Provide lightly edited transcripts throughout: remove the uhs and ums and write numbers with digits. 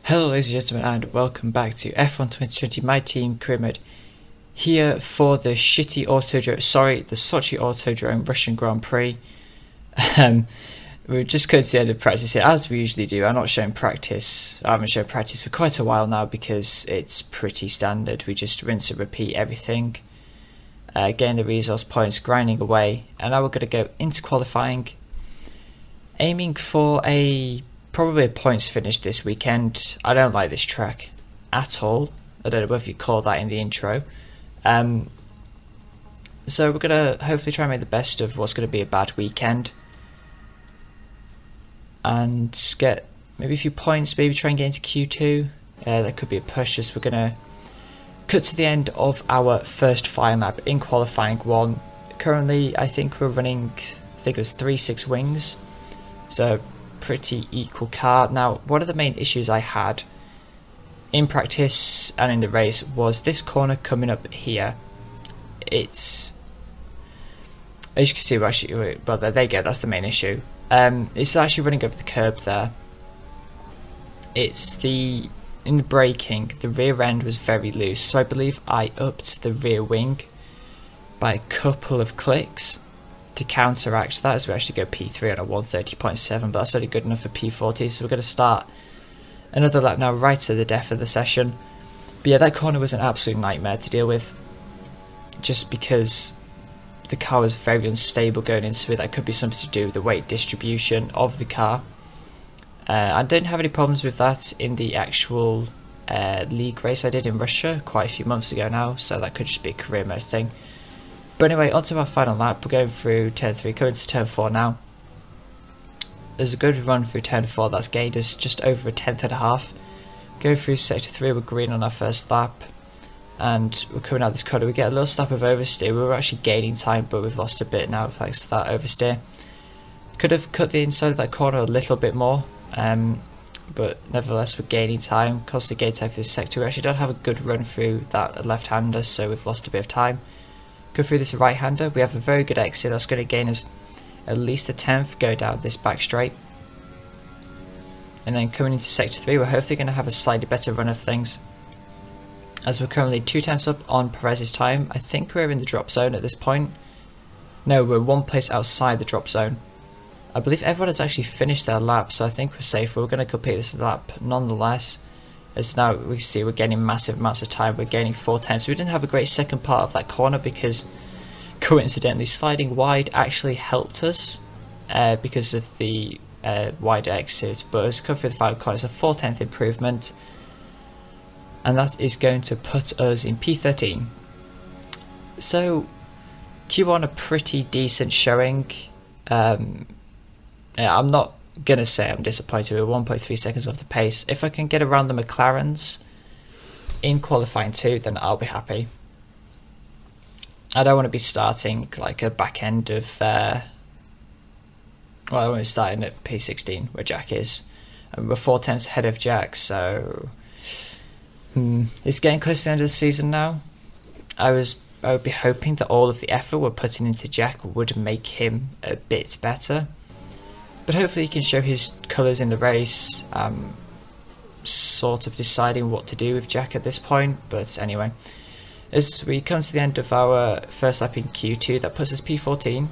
Hello ladies and gentlemen, and welcome back to F1 2020 My Team Career Mode. Here for the Sochi Autodrome Russian Grand Prix. We're just going to the end of practice here, as we usually do. I'm not showing practice. I haven't shown practice for quite a while now because it's pretty standard. We just rinse and repeat everything. Getting the resource points, grinding away, and now we're going to go into qualifying, aiming for probably a points finish this weekend. I don't like this track at all. I don't know whether you call that in the intro. So we're going to hopefully try and make the best of what's going to be a bad weekend and get maybe a few points, maybe try and get into Q2. That could be a push as we're going to cut to the end of our first fire map in qualifying one. Currently I think we're running, it was 3-6 wings, so pretty equal car. Now one of the main issues I had in practice and in the race was this corner coming up here. It's, as you can see, well there you go, that's the main issue. It's actually running over the curb there. It's in the braking, the rear end was very loose, so I believe I upped the rear wing by a couple of clicks to counteract that, as we actually go P3 on a 130.7, but that's only good enough for P40, so we're going to start another lap now right to the death of the session. But yeah, that corner was an absolute nightmare to deal with, just because the car was very unstable going into it. That could be something to do with the weight distribution of the car. I didn't have any problems with that in the actual league race I did in Russia quite a few months ago now, so that could just be a career mode thing. But anyway, onto our final lap. We're going through turn 3, going to turn 4 now. There's a good run through turn 4 that's gained us just over a tenth and a half. Go through sector 3, we're green on our first lap, and we're coming out this corner. We get a little snap of oversteer. We were actually gaining time, but we've lost a bit now thanks to that oversteer. Could have cut the inside of that corner a little bit more, but nevertheless we're gaining time, constantly gaining time through this sector. We actually don't have a good run through that left-hander, so we've lost a bit of time. Go through this right-hander, we have a very good exit that's going to gain us at least a tenth, go down this back straight. And then coming into sector 3, we're hopefully going to have a slightly better run of things, as we're currently 2 tenths up on Perez's time. I think we're in the drop zone at this point. No, we're one place outside the drop zone. I believe everyone has actually finished their lap, so I think we're safe, but we're going to complete this lap nonetheless, as now we see we're gaining massive amounts of time. We're gaining 4 tenths. We didn't have a great second part of that corner because coincidentally sliding wide actually helped us because of the wide exit, but as we come through the final corner, it's a 4 tenth improvement, and that is going to put us in P13. So Q1 a pretty decent showing. Yeah, I'm not going to say I'm disappointed with 1.3 seconds off the pace. If I can get around the McLarens in qualifying 2, then I'll be happy. I don't want to be starting like a back end of, well, I want to be starting at P16 where Jack is. And we're 4 tenths ahead of Jack, so it's getting close to the end of the season now. I would be hoping that all of the effort we're putting into Jack would make him a bit better. But hopefully he can show his colours in the race. Sort of deciding what to do with Jack at this point, but anyway. As we come to the end of our first lap in Q2, that puts us P14.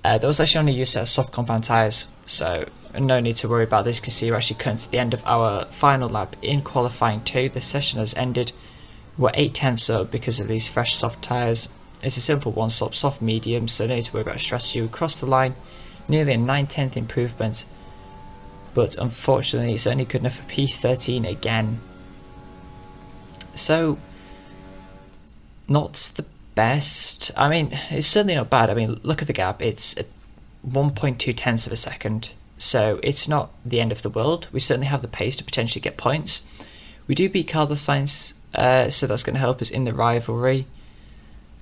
There was actually only used a set of soft compound tyres, so no need to worry about this. You can see we're actually coming to the end of our final lap in qualifying 2. The session has ended. We're 8 tenths up because of these fresh soft tyres. It's a simple one stop soft medium, so no need to worry about strategy. We crossed the line. Nearly a 9/10 improvement, but unfortunately it's only good enough for P13 again. So not the best. I mean, it's certainly not bad. I mean, look at the gap. It's 1.2 tenths of a second, so it's not the end of the world. We certainly have the pace to potentially get points. We do beat Carlos Sainz, so that's going to help us in the rivalry,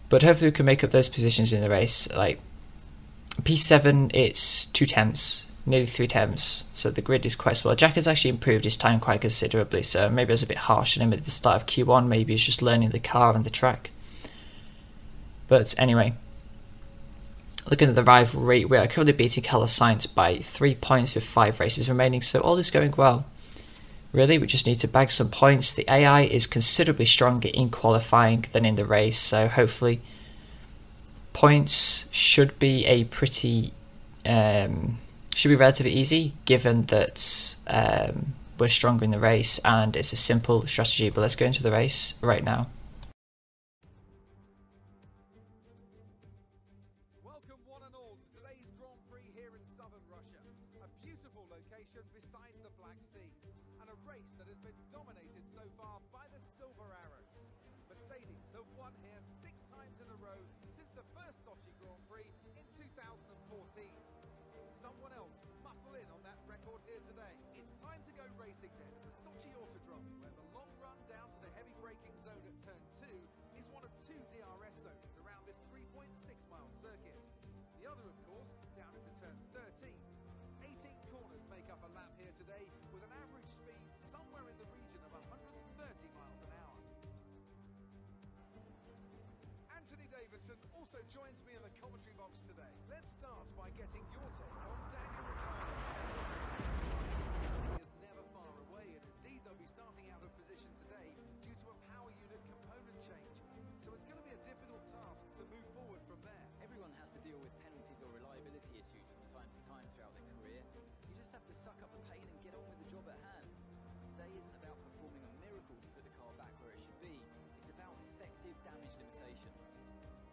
but hopefully we can make up those positions in the race. Like P7, it's 2 tenths, nearly 3 tenths, so the grid is quite small. Jack has actually improved his time quite considerably, so maybe I was a bit harsh on him at the start of Q1. Maybe he's just learning the car and the track. But anyway, looking at the rivalry, we are currently beating Carlos Sainz by 3 points with 5 races remaining, so all is going well. Really, we just need to bag some points. The AI is considerably stronger in qualifying than in the race, so hopefully points should be a pretty should be relatively easy, given that we're stronger in the race and it's a simple strategy. But let's go into the race right now. Welcome one and all to today's Grand Prix here in southern Russia. A beautiful location besides the Black Sea, and a race that has been dominated so far by the Silver Arrows. Mercedes have won here 6 times in a row since the first Sochi Grand Prix in 2014. Someone else muscle in on that record here today. It's time to go racing then at the Sochi Autodrome, where the long run down to the heavy braking zone at turn 2 is one of 2 DRS zones around this 3.6-mile circuit. The other, of course, down into turn 13. 18 corners make up a lap here today, with an average speed somewhere in the region of 130 miles an hour. Anthony Davidson also joins me in the commentary box today. Let's start by getting your take on Daniel Ricciardo. He is never far away, and indeed they'll be starting out of position today due to a power unit component change. So it's going to be a difficult task to move forward from there. Everyone has to deal with penalties or reliability issues from time to time throughout their career. You just have to suck up the pain and get on with the job at hand. Today isn't about performing a miracle to put the car back where it should be. It's about effective damage limitation.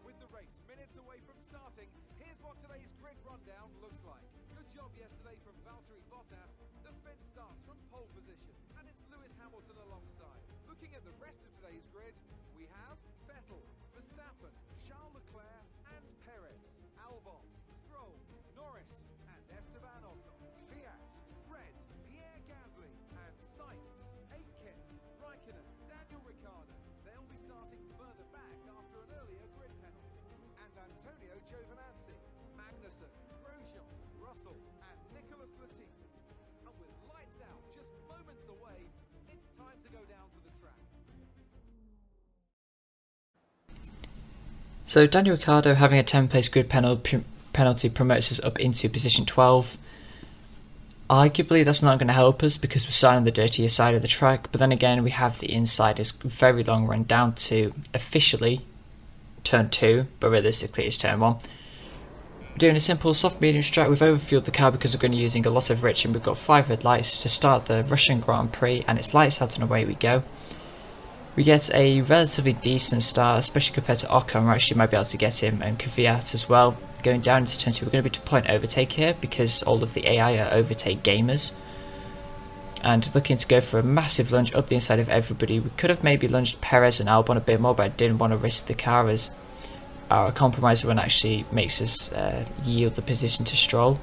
With the race minutes away from starting, here's what today's grid rundown looks like. Good job yesterday from Valtteri Bottas. The fence starts from pole position, and it's Lewis Hamilton alongside. Looking at the rest of today's grid, we have Vettel, Verstappen, Charles Leclerc and Perez, Albon, Stroll, Norris and Esteban Ocon, Fiat, Red, Pierre Gasly and Sainz, Aitken, Raikkonen, Daniel Ricciardo. They'll be starting further back after an earlier grid penalty. And Antonio Giovinazzi, Magnussen, Grosjean, Russell and Nicholas Latifi. And with lights out just moments away, it's time to go down to the track. So Daniel Ricciardo having a 10-place grid penalty promotes us up into position 12. Arguably that's not going to help us because we're starting on the dirtier side of the track, but then again we have the insiders very long run down to officially turn 2, but realistically it's turn 1. We're doing a simple soft medium strat. We've overfueled the car because we're going to be using a lot of rich, and we've got 5 red lights to start the Russian Grand Prix, and it's lights out and away we go. We get a relatively decent start, especially compared to Ocon. We actually might be able to get him, and Kvyat as well. Going down into turn 2, we're going to be to point overtake here because all of the AI are overtake gamers. And looking to go for a massive lunge up the inside of everybody. We could have maybe lunged Perez and Albon a bit more, but I didn't want to risk the car as our compromise run actually makes us yield the position to Stroll.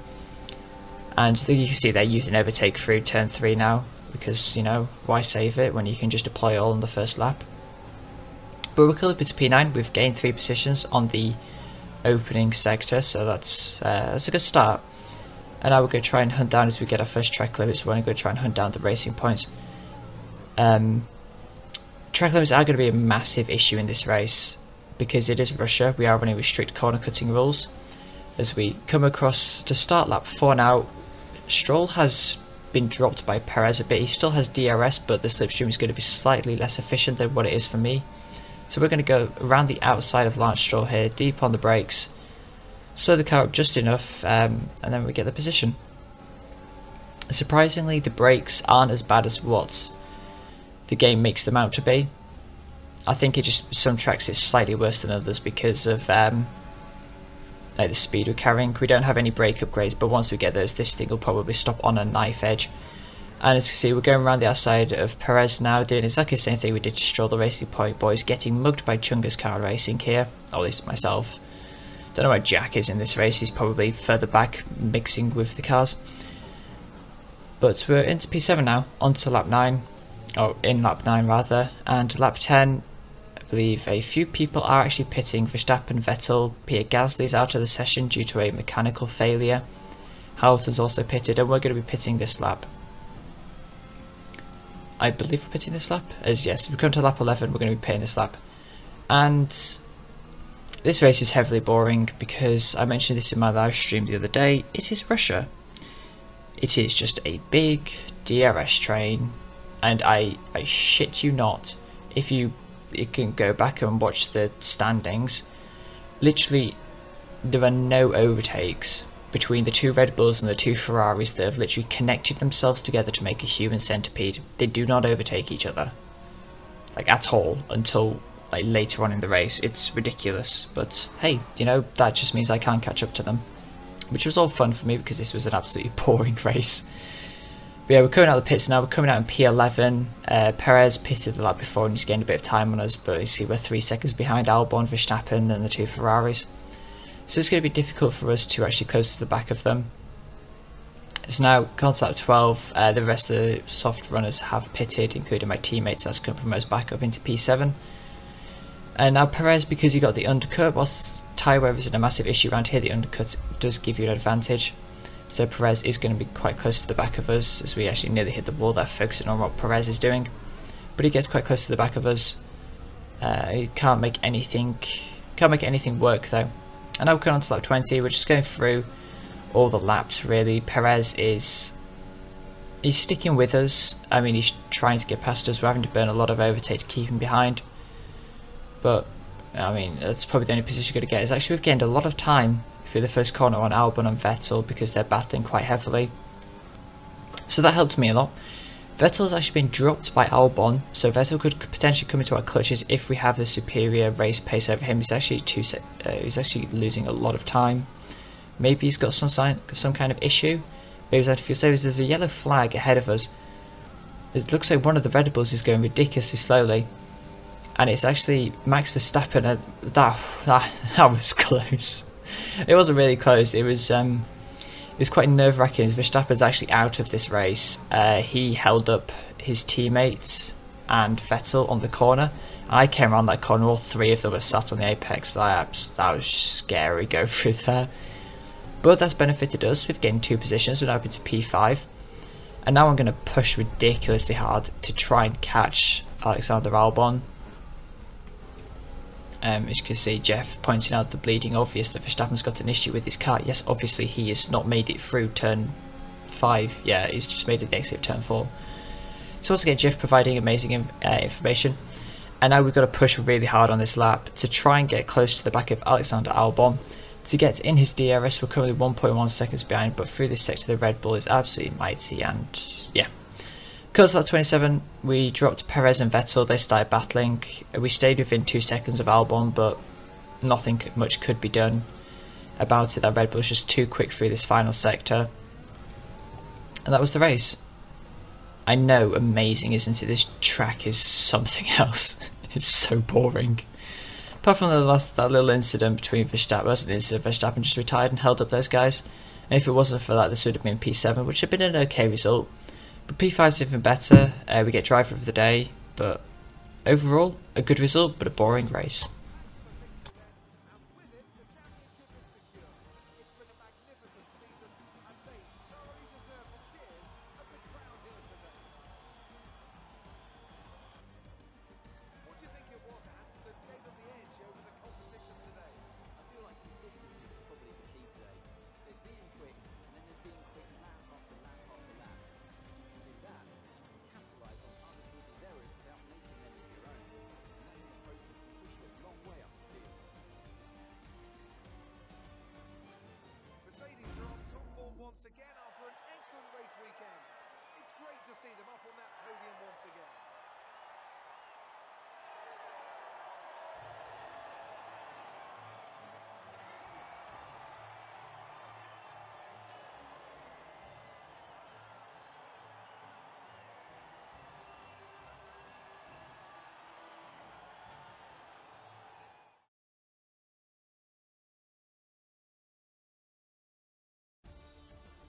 And you can see they're using overtake through turn 3 now, because, you know, why save it when you can just deploy it all in the first lap. But we're currently up to P9. We've gained 3 positions on the opening sector, so that's a good start. And now we're going to try and hunt down, as we get our first track limits, we're going to go try and hunt down the racing points. Track limits are going to be a massive issue in this race because it is Russia. We are running with strict corner cutting rules. As we come across to start lap 4 now, Stroll has been dropped by Perez a bit. He still has DRS, but the slipstream is going to be slightly less efficient than what it is for me. So we're going to go around the outside of Lance Stroll here, deep on the brakes, slow the car up just enough, and then we get the position. Surprisingly, the brakes aren't as bad as what the game makes them out to be. I think it just, some tracks it's slightly worse than others because of like the speed we're carrying. We don't have any brake upgrades, but once we get those, this thing will probably stop on a knife edge. And as you can see, we're going around the outside of Perez now, doing exactly the same thing we did to Stroll, the Racing Point boys, getting mugged by Chunga's car racing here, or at least myself. Don't know where Jack is in this race, he's probably further back mixing with the cars. But we're into P7 now, onto lap 9, or in lap 9 rather, and lap 10, I believe a few people are actually pitting. Verstappen, Vettel, Pierre Gasly's out of the session due to a mechanical failure. Hamilton's also pitted, and we're going to be pitting this lap. I believe we're pitting this lap, as yes, we come to lap 11, we're going to be pitting this lap. And this race is heavily boring because I mentioned this in my live stream the other day, it is Russia. It is just a big DRS train and I shit you not, if you can go back and watch the standings, literally there are no overtakes between the 2 Red Bulls and the 2 Ferraris that have literally connected themselves together to make a human centipede. They do not overtake each other, like, at all, until like later on in the race. It's ridiculous, but hey, you know, that just means I can't catch up to them, which was all fun for me because this was an absolutely boring race. But yeah, we're coming out of the pits now. We're coming out in P11. Perez pitted the lap before and he's gained a bit of time on us, but you see we're 3 seconds behind Albon, Verstappen and the 2 Ferraris. So it's going to be difficult for us to actually close to the back of them. It's now contact 12. The rest of the soft runners have pitted, including my teammates. That's going to promote us back up into P7. And now Perez, because he got the undercut, whilst tyre wear isn't a massive issue around here, the undercut does give you an advantage. So Perez is going to be quite close to the back of us, as we actually nearly hit the wall there, focusing on what Perez is doing. But he gets quite close to the back of us. He can't make anything work though. And now we're going on to lap 20. We're just going through all the laps really. Perez he's sticking with us. I mean, he's trying to get past us. We're having to burn a lot of overtake to keep him behind. But I mean, that's probably the only position you're going to get. Is actually we've gained a lot of time through the first corner on Albon and Vettel because they're battling quite heavily. So that helped me a lot. Vettel's actually been dropped by Albon, so Vettel could potentially come into our clutches if we have the superior race pace over him. He's actually he's actually losing a lot of time. Maybe he's got some kind of issue. Maybe he's out of fuel savings. There's a yellow flag ahead of us. It looks like one of the Red Bulls is going ridiculously slowly, and it's actually Max Verstappen. That was close. It wasn't really close. It was quite nerve-wracking. Verstappen's actually out of this race. He held up his teammates and Vettel on the corner. I came around that corner, all 3 of them were sat on the apex. That was scary, go through there. But that's benefited us. We've gained 2 positions. We're now up into P5. And now I'm going to push ridiculously hard to try and catch Alexander Albon. As you can see, Jeff pointing out the bleeding obvious that Verstappen's got an issue with his car. Yes, obviously he has not made it through turn 5. Yeah, he's just made it the exit of turn 4. So once again, Jeff providing amazing information. And now we've got to push really hard on this lap to try and get close to the back of Alexander Albon. To get in his DRS, we're currently 1.1 seconds behind, but through this sector the Red Bull is absolutely mighty, and yeah. Because at 27, we dropped Perez and Vettel. They started battling. We stayed within 2 seconds of Albon, but nothing much could be done about it. That Red Bull was just too quick through this final sector. And that was the race. I know, amazing, isn't it? This track is something else. It's so boring. Apart from that little incident between Verstappen just retired and held up those guys. And if it wasn't for that, this would have been P7, which would have been an okay result. But P5 is even better. We get driver of the day, but overall a good result, but a boring race. Once again after an excellent race weekend. It's great to see them up on that podium once again.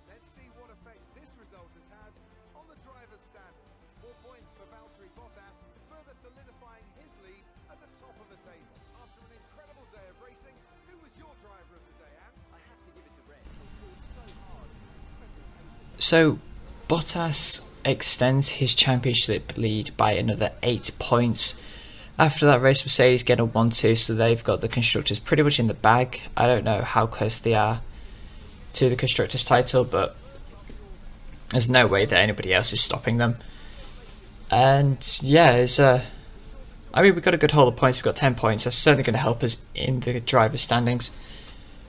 Let's see what effect this result has had on the driver's standings. More points for Valtteri Bottas, further solidifying his lead at the top of the table. After an incredible day of racing, who was your driver of the day, Ant? I have to give it to Red. They fought so hard. So Bottas extends his championship lead by another 8 points. After that race, Mercedes get a 1-2, so they've got the constructors pretty much in the bag. I don't know how close they are to the constructors title, but there's no way that anybody else is stopping them. And yeah, I mean, we've got a good haul of points. We've got 10 points. That's certainly going to help us in the driver's standings,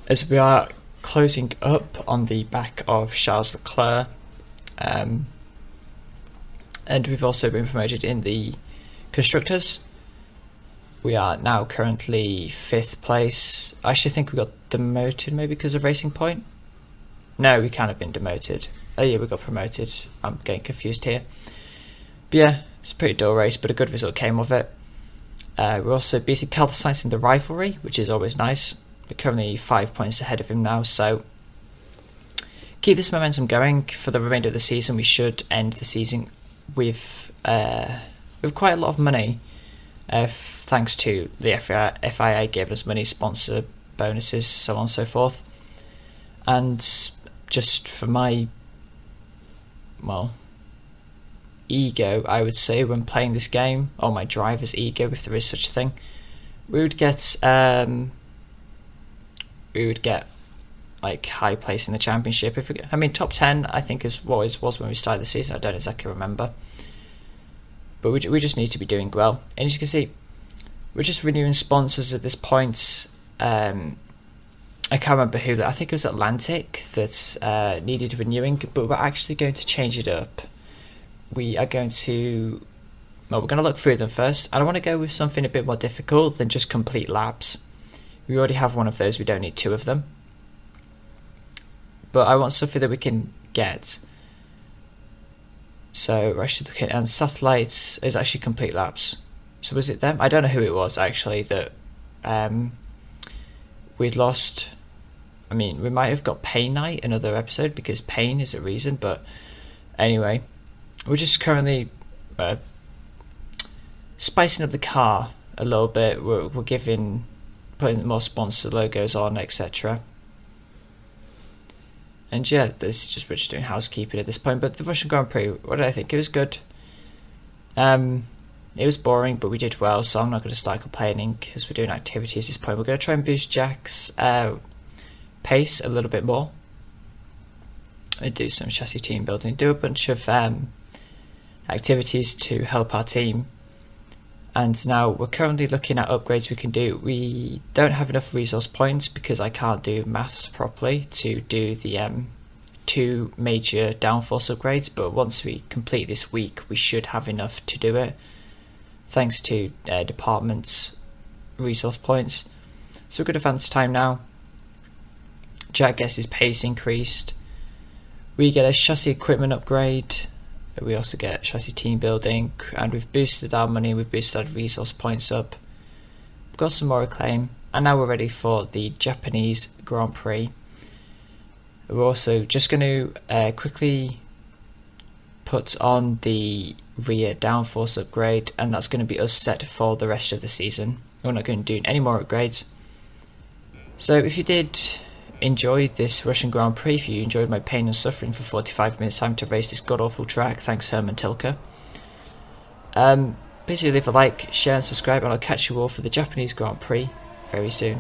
as we are closing up on the back of Charles Leclerc. And we've also been promoted in the constructors. We are now currently 5th place. I actually think we got demoted maybe because of Racing Point. No, we can't have been demoted. Oh yeah, we got promoted. I'm getting confused here. But yeah, it's a pretty dull race, but a good result came of it. We're also beating Carlos Sainz in the rivalry, which is always nice. We're currently 5 points ahead of him now, so keep this momentum going for the remainder of the season. We should end the season with quite a lot of money, thanks to the FIA giving us money, sponsor bonuses, so on and so forth. And just for my, well, ego, I would say, when playing this game, or my driver's ego, if there is such a thing, we would get like high place in the championship. If we, I mean, top 10, I think is what it was when we started the season. I don't exactly remember, but we just need to be doing well. And as you can see, we're just renewing sponsors at this point. I can't remember who. I think it was Atlantic that needed renewing, but we're actually going to change it up. We are going to, well, we're going to look through them first, and I want to go with something a bit more difficult than just complete laps. We already have one of those, we don't need 2 of them. But I want something that we can get. So we're actually looking, and Satellites is actually complete laps. So was it them? I don't know who it was actually that we'd lost. I mean, we might have got Pain Night another episode, because pain is a reason, but anyway. We're just currently spicing up the car a little bit. We're putting more sponsor logos on, etc. And yeah, we're just doing housekeeping at this point. But the Russian Grand Prix, what did I think? It was good. It was boring, but we did well, so I'm not going to start complaining because we're doing activities at this point. We're going to try and boost Jack's pace a little bit more. And do some chassis team building, do a bunch of activities to help our team. And now we're currently looking at upgrades we can do. We don't have enough resource points because I can't do maths properly to do the 2 major downforce upgrades, but once we complete this week we should have enough to do it, thanks to department's resource points. So we're good advance time now. Jack gets his pace increased. We get a chassis equipment upgrade. We also get chassis team building, and we've boosted our money, we've boosted our resource points up. We've got some more acclaim, and now we're ready for the Japanese Grand Prix. We're also just going to quickly put on the rear downforce upgrade, and that's going to be us set for the rest of the season. We're not going to do any more upgrades. So if you did enjoy this Russian Grand Prix, if you enjoyed my pain and suffering for 45 minutes time to race this god-awful track, thanks Herman Tilke. Basically leave a like, share and subscribe, and I'll catch you all for the Japanese Grand Prix very soon.